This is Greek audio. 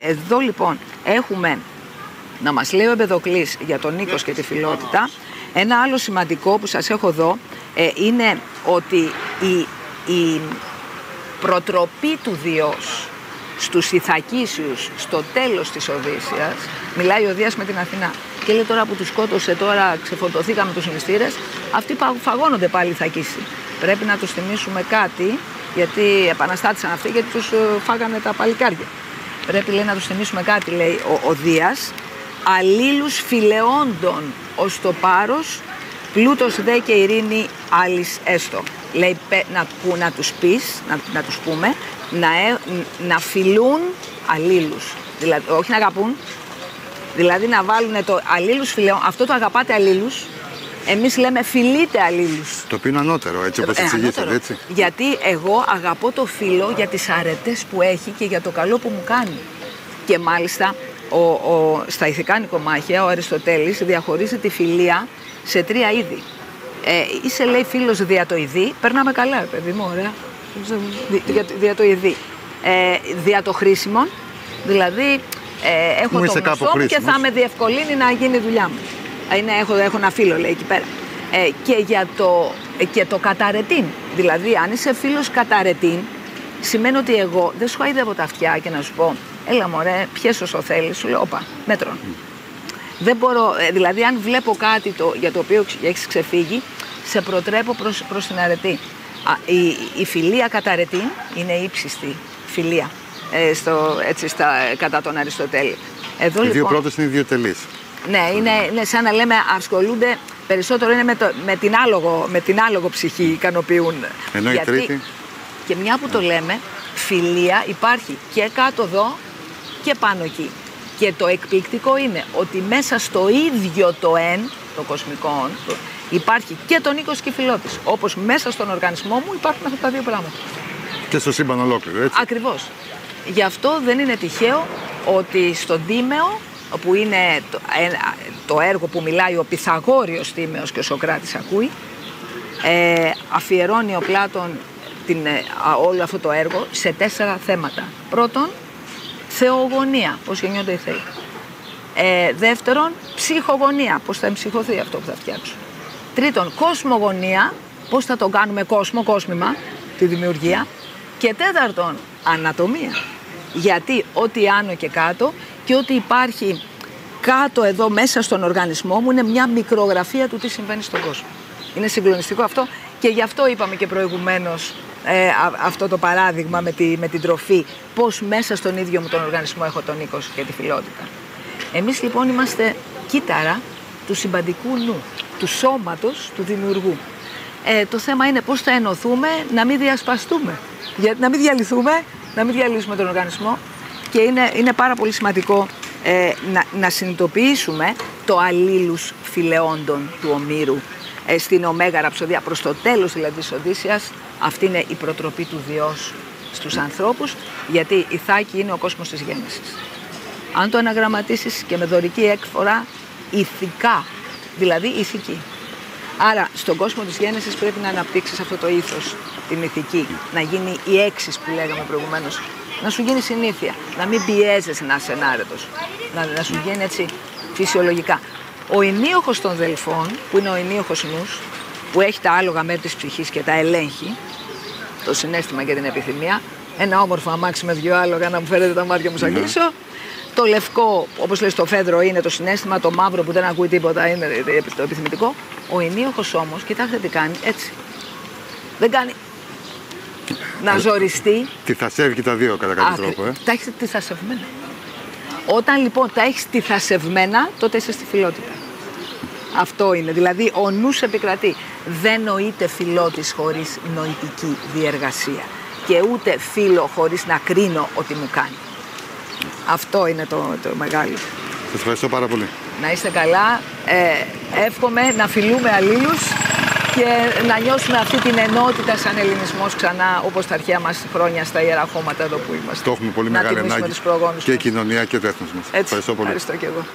Εδώ λοιπόν έχουμε να μας λέει ο Εμπεδοκλής για τον Νίκος και τη φιλότητα. Ένα άλλο σημαντικό που σας έχω εδώ είναι ότι η προτροπή του Διός στους Ιθακίσιους στο τέλος της Οδύσσειας, μιλάει ο Δίας με την Αθηνά και λέει τώρα που τους σκότωσε, τώρα ξεφορτωθήκαμε τους μυστήρες, αυτοί φαγώνονται πάλι οι Ιθακίσιοι. Πρέπει να τους θυμίσουμε κάτι, γιατί επαναστάτησαν αυτοί, γιατί τους φάγανε τα παλικάρια. Πρέπει, λέει, να τους θυμίσουμε κάτι, λέει ο Δίας, αλλήλους φιλεόντων ως το πάρος, πλούτος δε και ειρήνη άλλης έστω. Λέει να τους πεις, να τους πούμε, να φιλούν αλλήλους, δηλαδή, όχι να αγαπούν, δηλαδή να βάλουν το αλλήλους φιλεών, αυτό το αγαπάτε αλλήλους, εμείς λέμε φιλείτε αλλήλους. Το οποίο είναι ανώτερο, έτσι όπως εξηγήσατε, έτσι. Γιατί εγώ αγαπώ το φίλο για τις αρετές που έχει και για το καλό που μου κάνει. Και μάλιστα στα ηθικά νοικομάχια ο Αριστοτέλης διαχωρίζει τη φιλία σε 3 είδη. Είσαι, λέει, φίλος δια το ειδί, περνάμε καλά, παιδί μου, ωραία. Δια το ειδί. Δια το χρήσιμο, δηλαδή έχω το γνωστό μου και θα με διευκολύνει να γίνει η δουλειά μου. Έχω ένα φίλο, λέει, εκεί πέρα. Και το καταρετήν, δηλαδή αν είσαι φίλος καταρετήν, σημαίνει ότι εγώ δεν σου χαϊδεύω τα αυτιά και να σου πω έλα μωρέ, πιες όσο θέλεις, σου λέω όπα, μέτρον. Δεν μπορώ, δηλαδή αν βλέπω κάτι για το οποίο έχεις ξεφύγει, σε προτρέπω προς την αρετή. Η φιλία καταρετήν είναι ύψιστη φιλία κατά τον Αριστοτέλη. Εδώ, οι δύο πρώτες είναι ιδιωτελείς. Ναι, είναι σαν να λέμε ασχολούνται, περισσότερο είναι με την άλογο ψυχή, ικανοποιούν. Ενώ η τρίτη. Και μια που το λέμε, φιλία υπάρχει και κάτω εδώ και πάνω εκεί. Και το εκπληκτικό είναι ότι μέσα στο ίδιο το το κοσμικό υπάρχει και το Νίκος και η φιλότης. Όπως μέσα στον οργανισμό μου υπάρχουν αυτά τα δύο πράγματα. Και στο σύμπαν ολόκληρο, έτσι. Ακριβώς. Γι' αυτό δεν είναι τυχαίο ότι στον Τίμαιο, που είναι το έργο που μιλάει ο Πυθαγόριος Τίμαιος και ο Σωκράτης ακούει, αφιερώνει ο Πλάτων όλο αυτό το έργο σε 4 θέματα. Πρώτον, θεογονία, πώς γεννιόνται οι θεοί. Δεύτερον, ψυχογονία, πώς θα εμψυχωθεί αυτό που θα φτιάξω. Τρίτον, κοσμογονία, πώς θα το κάνουμε κόσμημα, τη δημιουργία. Και τέταρτον, ανατομία. Γιατί ό,τι άνω και κάτω και ό,τι υπάρχει κάτω εδώ μέσα στον οργανισμό μου είναι μια μικρογραφία του τι συμβαίνει στον κόσμο. Είναι συγκλονιστικό αυτό και γι' αυτό είπαμε και προηγουμένως αυτό το παράδειγμα με την τροφή, πώς μέσα στον ίδιο μου τον οργανισμό έχω τον Νίκος και τη φιλότητα. Εμείς λοιπόν είμαστε κύτταρα του συμπαντικού νου, του σώματος του δημιουργού. Το θέμα είναι πώς θα ενωθούμε, να μην διασπαστούμε, να μην διαλυθούμε, να μην διαλύσουμε τον οργανισμό και είναι πάρα πολύ σημαντικό να συνειδητοποιήσουμε το αλλήλους φιλεόντων του Ομήρου στην Ωμέγα Ραψοδία, προς το τέλος δηλαδή της Οδύσσειας. Αυτή είναι η προτροπή του Διός στους ανθρώπους, γιατί η Ιθάκη είναι ο κόσμος της γέννησης. Αν το αναγραμματίσεις και με δωρική έκφορα, ηθικά, δηλαδή ηθική. Άρα στον κόσμο της γέννησης πρέπει να αναπτύξεις αυτό το ήθος, την ηθική, να γίνει η έξις που λέγαμε προηγουμένως, να σου γίνει συνήθεια, να μην πιέζεσαι να είσαι ενάρετος, να σου γίνει έτσι φυσιολογικά. Ο ενίοχος των Δελφών, που είναι ο ενίοχος νους, που έχει τα άλογα μέρη της ψυχής και τα ελέγχει, το συναίσθημα και την επιθυμία, ένα όμορφο αμάξι με 2 άλογα να μου φέρετε τα μάτια μου σαν κλείσω. Το λευκό, όπως λέει στο φέδρο, είναι το συναίσθημα, το μαύρο που δεν ακούει τίποτα είναι το επιθυμητικό. Ο ενίοχος όμως, κοιτάξτε τι κάνει, έτσι. Δεν κάνει να ζοριστεί. Τι θα σέβει και τα δύο κατά κάποιο τρόπο. Τα έχεις τυθασευμένα. Όταν λοιπόν τα έχεις τυθασευμένα, τότε είσαι στη φιλότητα. Αυτό είναι. Δηλαδή ο νους επικρατεί. Δεν νοείται φιλότης χωρίς νοητική διεργασία. Και ούτε φίλο χωρίς να κρίνω ότι μου κάνει. Αυτό είναι το μεγάλο. Σας ευχαριστώ πάρα πολύ. Να είστε καλά. Εύχομαι να φιλούμε αλλήλους και να νιώσουμε αυτή την ενότητα σαν ελληνισμός ξανά, όπως τα αρχαία μας χρόνια στα Ιερά Χώματα εδώ που είμαστε. Το έχουμε πολύ μεγάλη ανάγκη και η κοινωνία και το έθνος μας. Έτσι, ευχαριστώ πολύ. Ευχαριστώ και εγώ.